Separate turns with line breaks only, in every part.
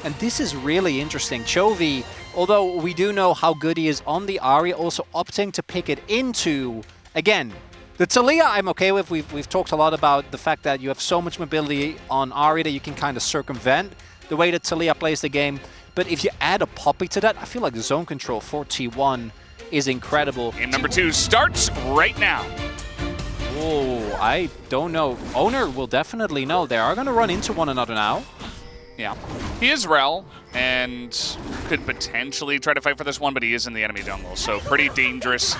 And this is really interesting. Chovy, although we do know how good he is on the Ahri, also opting to pick it into, again, the Taliyah I'm okay with. We've talked a lot about the fact that you have so much mobility on Ahri that you can kind of circumvent the way that Taliyah plays the game. But if you add a Poppy to that, I feel like the zone control for T1 is incredible.
Game number 2 starts right now.
Oh, I don't know. Owner will definitely know. They are going to run into one another now.
Yeah. He is Rel, and could potentially try to fight for this one, but he is in the enemy jungle, so pretty dangerous.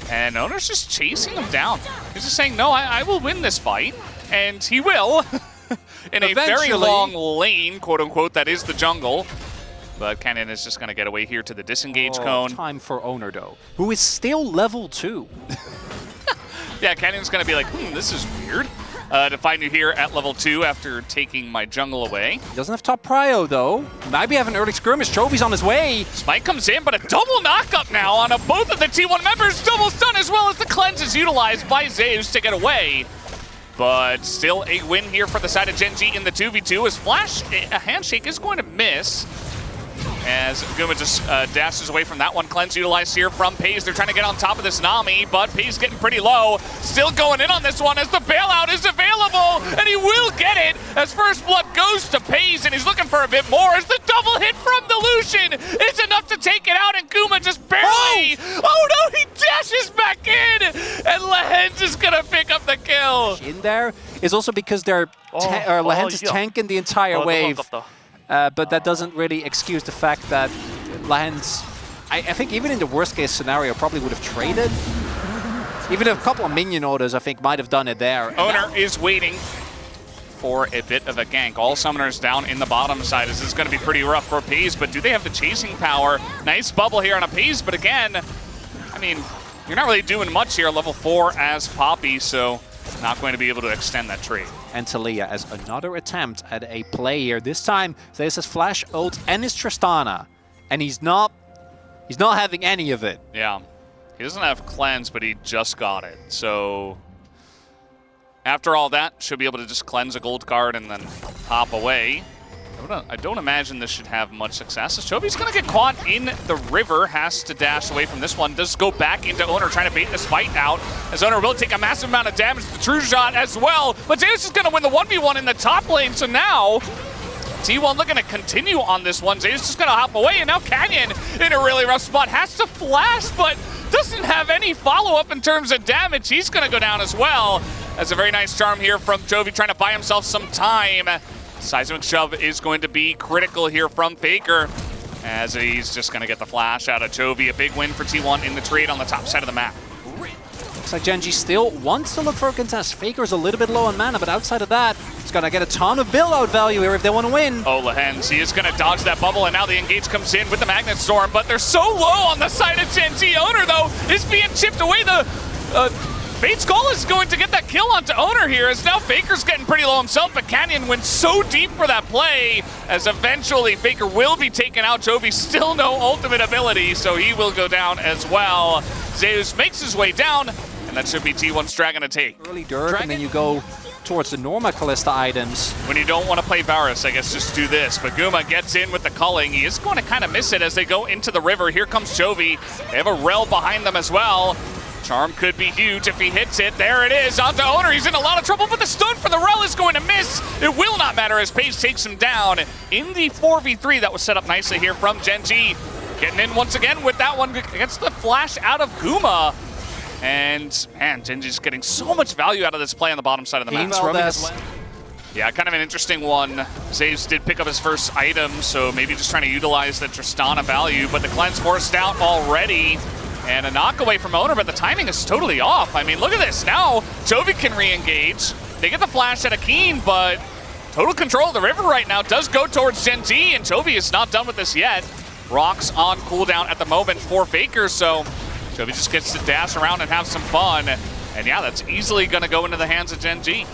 And Owner's just chasing him down. He's just saying, no, I will win this fight, and he will. In a very long lane, quote-unquote, that is the jungle. But Canyon is just going to get away here to the disengage cone.
Time for Owner, though, who is still level 2.
Yeah, Canyon's going to be like, this is weird. To find you here at level 2 after taking my jungle away.
He doesn't have top prio, though. Might be having an early skirmish. Trophy's on his way.
Spike comes in, but a double knockup now on both of the T1 members. Double stun as well as the cleanse is utilized by Zeus to get away. But still a win here for the side of Gen G in the 2v2 as Flash, a handshake is going to miss. As Guma just dashes away from that one. Cleanse utilized here from Paze. They're trying to get on top of this Nami, but Paze getting pretty low. Still going in on this one as the bailout is available, and he will get it as First Blood goes to Paze, and he's looking for a bit more as the double hit from the Lucian is enough to take it out, and Guma just barely. Oh no, he dashes back in, and Lehens is going to pick up the kill.
In there is also because they're Lehens is tanking the entire wave. But that doesn't really excuse the fact that Lehens, I think even in the worst case scenario, probably would have traded. Even a couple of minion orders, I think, might have done it there.
Owner is waiting for a bit of a gank. All summoners down in the bottom side. This is going to be pretty rough for Paze, but do they have the chasing power? Nice bubble here on a Paze, but again, I mean, you're not really doing much here, level 4 as Poppy, so not going to be able to extend that trade.
And Taliyah as another attempt at a play here. This time, Zeus has Flash ult and his Tristana, and he's not having any of it.
Yeah, he doesn't have cleanse, but he just got it. So after all that, should be able to just cleanse a gold card and then hop away. I don't imagine this should have much success. As Chovy's going to get caught in the river, has to dash away from this one. Does go back into Owner, trying to bait this fight out. As Owner will take a massive amount of damage. The true shot as well. But Zeus is going to win the 1v1 in the top lane. So now T1 looking to continue on this one. Zeus is going to hop away. And now Canyon in a really rough spot. Has to flash, but doesn't have any follow-up in terms of damage. He's going to go down as well. That's a very nice charm here from Chovy, trying to buy himself some time. Seismic Shove is going to be critical here from Faker, as he's just going to get the flash out of Chovy. A big win for T1 in the trade on the top side of the map.
Looks like Gen G still wants to look for a contest. Faker's a little bit low on mana, but outside of that, he's going to get a ton of build-out value here if they want to win.
Oh, Lehens, he is going to dodge that bubble, and now the engage comes in with the Magnet Storm, but they're so low on the side of Gen G. Owner, though, is being chipped away. Fate's Call is going to get that kill onto Owner here, as now Faker's getting pretty low himself, but Canyon went so deep for that play, as eventually Faker will be taken out. Chovy still no ultimate ability, so he will go down as well. Zeus makes his way down, and that should be T1's Dragon to take.
Early Dirk, and then you go towards the Norma Callista items.
When you don't want to play Varus, I guess just do this. But Guma gets in with the culling. He is going to kind of miss it as they go into the river. Here comes Chovy. They have a Rel behind them as well. Charm could be huge if he hits it. There it is, onto Owner. He's in a lot of trouble, but the stun for the Rel is going to miss. It will not matter as Pace takes him down in the 4v3 that was set up nicely here from Gen G. Getting in once again with that one against the flash out of Guma. And man, Gen G's getting so much value out of this play on the bottom side of the map. Yeah, kind of an interesting one. Zeus did pick up his first item, so maybe just trying to utilize the Tristana value, but the cleanse forced out already. And a knock away from Owner, but the timing is totally off. I mean, look at this. Now, Chovy can re-engage. They get the flash at a Keen, but total control of the river right now does go towards Gen G, and Chovy is not done with this yet. Rocks on cooldown at the moment for Faker, so Chovy just gets to dash around and have some fun. And yeah, that's easily going to go into the hands of Gen G.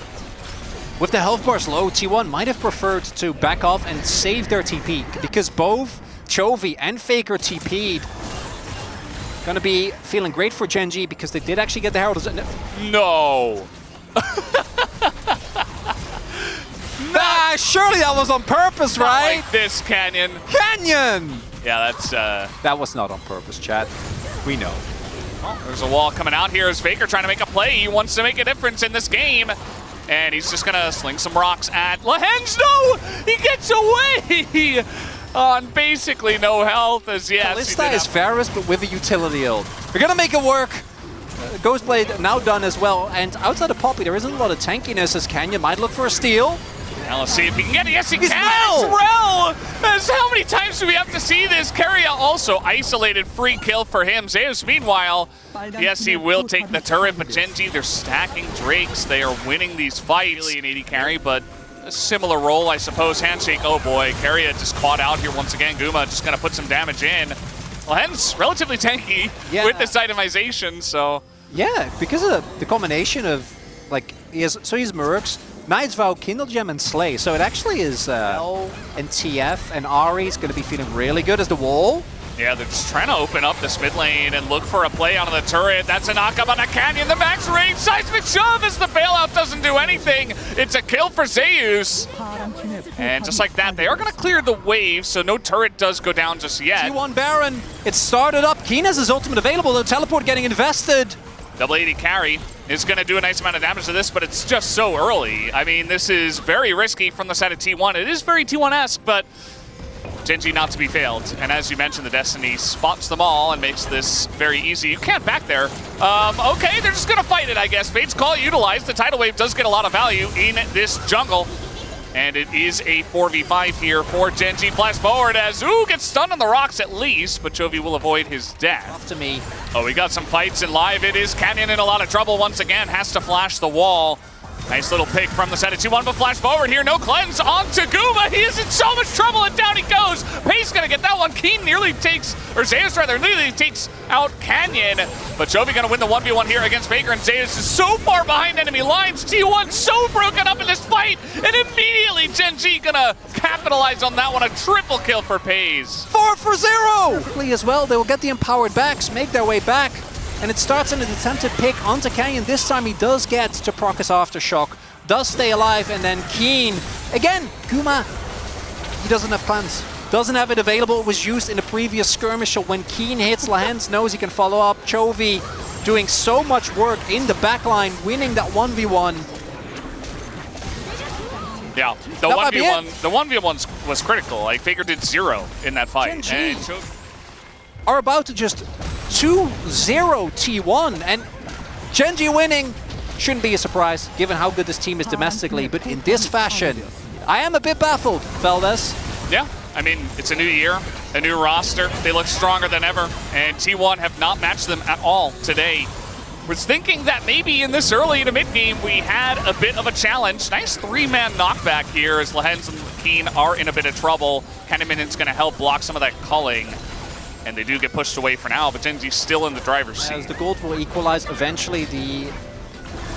With the health bars low, T1 might have preferred to back off and save their TP, because both Chovy and Faker TP'd. Gonna be feeling great for Gen G because they did actually get the Herald.
No.
Nah, surely that was on purpose,
Not
right?
like this, Canyon.
Canyon!
Yeah, that's...
That was not on purpose, chat. We know.
Well, there's a wall coming out here as Faker trying to make a play. He wants to make a difference in this game. And he's just going to sling some rocks at Lehens. No! He gets away on basically no health as yes.
Kalista is Varus, but with a utility ult. We're going to make it work. Ghostblade now done as well. And outside of Poppy, there isn't a lot of tankiness as Canyon might look for a steal.
Now let's see if he can get it. Yes, he
He's
can.
Rel!
It's Rel! As how many times do we have to see this? Keria also isolated, free kill for him. Zeus, meanwhile, yes, he will take the turret, but Genji, they're stacking Drakes. They are winning these fights. Really an 80 carry, but a similar role, I suppose. Handshake, oh boy. Keria just caught out here once again. Guma just going to put some damage in. Lehen's relatively tanky with this itemization, so...
Yeah, because of the combination of, like, he's Mercs, Knight's Vow, Kindle Gem, and Slay. So it actually is L and TF and Ari is going to be feeling really good as the wall.
Yeah, they're just trying to open up this mid lane and look for a play onto the turret. That's a knock-up on a Canyon. The max range seismic shove as the bailout doesn't do anything. It's a kill for Zeus. And just like that, they are going to clear the wave, so no turret does go down just yet.
T1 Baron, it started up. Keen has his ultimate available, the teleport getting invested.
Double 80 carry is going to do a nice amount of damage to this, but it's just so early. I mean, this is very risky from the side of T1. It is very T1-esque, but Genji not to be failed. And as you mentioned, the Destiny spots them all and makes this very easy. You can't back there. Okay, they're just going to fight it, I guess. Fate's Call utilized. The tidal wave does get a lot of value in this jungle. And it is a 4v5 here for Genji. Flash forward as Ooh gets stunned on the rocks at least, but Chovy will avoid his death.
Off to me.
Oh, we got some fights in live. It is Canyon in a lot of trouble once again. Has to flash the wall. Nice little pick from the side of 2-1, but flash forward here. No cleanse onto Guma. He is in so much trouble, and down he goes. Pace gonna get that one. Keen nearly takes, or Zeus rather, nearly takes out Canyon. But Chovy gonna win the 1v1 here against Faker, and Zeus is so far behind enemy lines. T1 so broken up in this fight, and immediately Genji gonna capitalize on that one. A triple kill for Pace.
4 for 0! Perfectly as well, they will get the empowered backs, make their way back. And it starts in an attempted pick onto Canyon. This time he does get to proc his Aftershock, does stay alive, and then Keen. Again, Guma, he doesn't have cleanse. Doesn't have it available. It was used in the previous skirmish. So when Keen hits, Lehens knows he can follow up. Chovy doing so much work in the backline, winning that 1v1.
Yeah, the 1v1 was critical. Like, Faker did 0 in that fight.
And are about to just 2-0 T1, and Genji winning shouldn't be a surprise given how good this team is domestically, but in this fashion, I am a bit baffled, Feldes.
Yeah, I mean, it's a new year, a new roster. They look stronger than ever, and T1 have not matched them at all today. Was thinking that maybe in this early to mid-game we had a bit of a challenge. Nice 3-man knockback here as Lehens and Keen are in a bit of trouble. Kennemin's going to help block some of that culling. And they do get pushed away for now, but Genji's still in the driver's seat.
As the gold will equalize eventually, the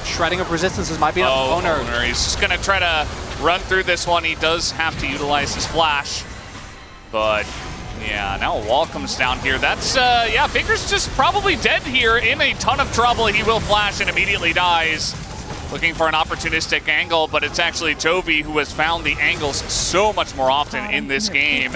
shredding of resistances might be an owner.
He's just going to try to run through this one. He does have to utilize his flash. But, yeah, now a wall comes down here. That's, yeah, Faker's just probably dead here, in a ton of trouble. He will flash and immediately dies. Looking for an opportunistic angle, but it's actually Chovy who has found the angles so much more often in this game.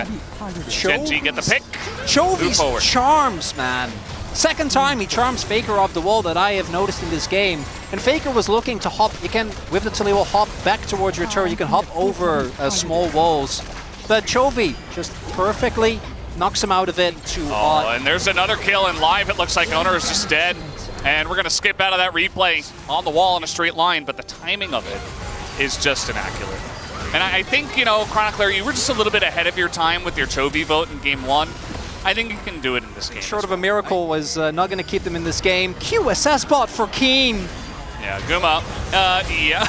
Genji get the pick.
Chovy's charms, man. Second time he charms Faker off the wall that I have noticed in this game. And Faker was looking to hop, you can, with the Taliyah, hop back towards your turret. You can hop over small walls. But Chovy just perfectly knocks him out of it to...
and there's another kill in live. It looks like Owner is just dead. And we're going to skip out of that replay on the wall in a straight line, but the timing of it is just immaculate. And I think, you know, Chronicler, you were just a little bit ahead of your time with your Chovy vote in Game 1. I think you can do it in this game.
Short of a miracle was not going to keep them in this game. QSS bot for Keen.
Yeah, Guma. Yeah.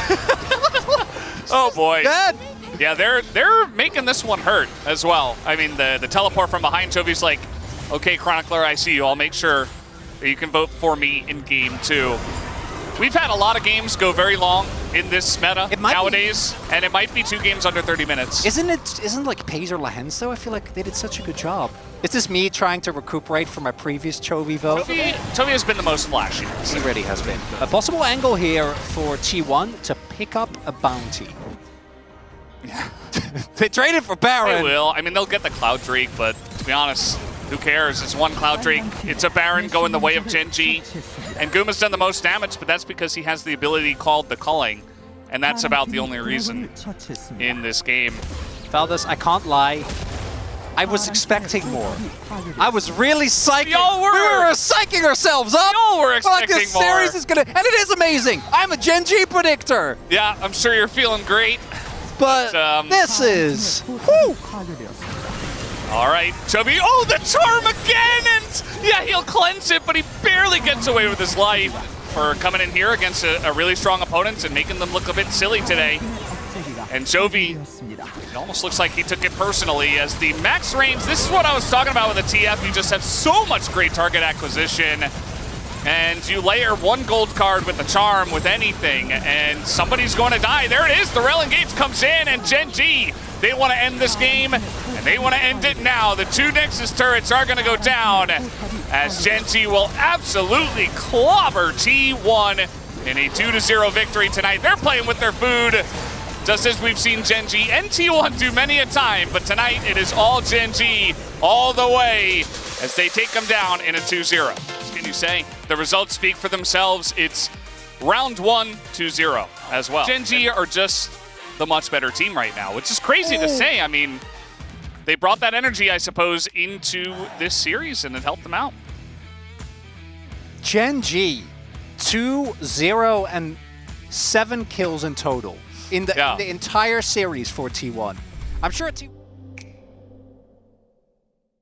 Oh, boy.
Dead.
Yeah, they're making this one hurt as well. I mean, the teleport from behind Chovy's like, okay, Chronicler, I see you. I'll make sure you can vote for me in Game 2. We've had a lot of games go very long in this meta nowadays, and it might be 2 games under 30 minutes.
Isn't like Paze or Lehens though? I feel like they did such a good job. Is this me trying to recuperate from my previous Chovy vote?
Chovy has been the most flashy.
He really has been. A possible angle here for T1 to pick up a bounty. They traded for Baron.
They will. I mean, they'll get the Cloud Drake, but to be honest, who cares? It's one Cloud Drake. It's a Baron going the way of Gen G. And Guma's done the most damage, but that's because he has the ability called the Culling. And that's about the only reason in this game.
Fellas, I can't lie. I was expecting more. I was really psyching.
We all were.
We were psyching ourselves up.
We all were expecting
like this
more.
series is gonna, and it is amazing. I'm a Gen G predictor.
Yeah, I'm sure you're feeling great.
But this is. Whew.
All right, Chubby. Oh, the charm again! And yeah, he'll cleanse it, but he barely gets away with his life for coming in here against a really strong opponent and making them look a bit silly today. And Jovi, it almost looks like he took it personally as the max range. This is what I was talking about with the TF. You just have so much great target acquisition. And you layer one gold card with the charm with anything, and somebody's going to die. There it is. The Railing Gates comes in, and Gen G, they want to end this game, and they want to end it now. The two Nexus turrets are going to go down as Gen G will absolutely clobber T1 in a 2-0 victory tonight. They're playing with their food, just as we've seen Gen G and T1 do many a time, but tonight it is all Gen G all the way as they take them down in a 2-0. What can you say? The results speak for themselves. It's round 1, 2-0 as well. Gen G are just the much better team right now, which is crazy to say. I mean, they brought that energy, I suppose, into this series, and it helped them out.
Gen G, 2-0 and 7 kills in total in the entire series for T1. I'm sure T1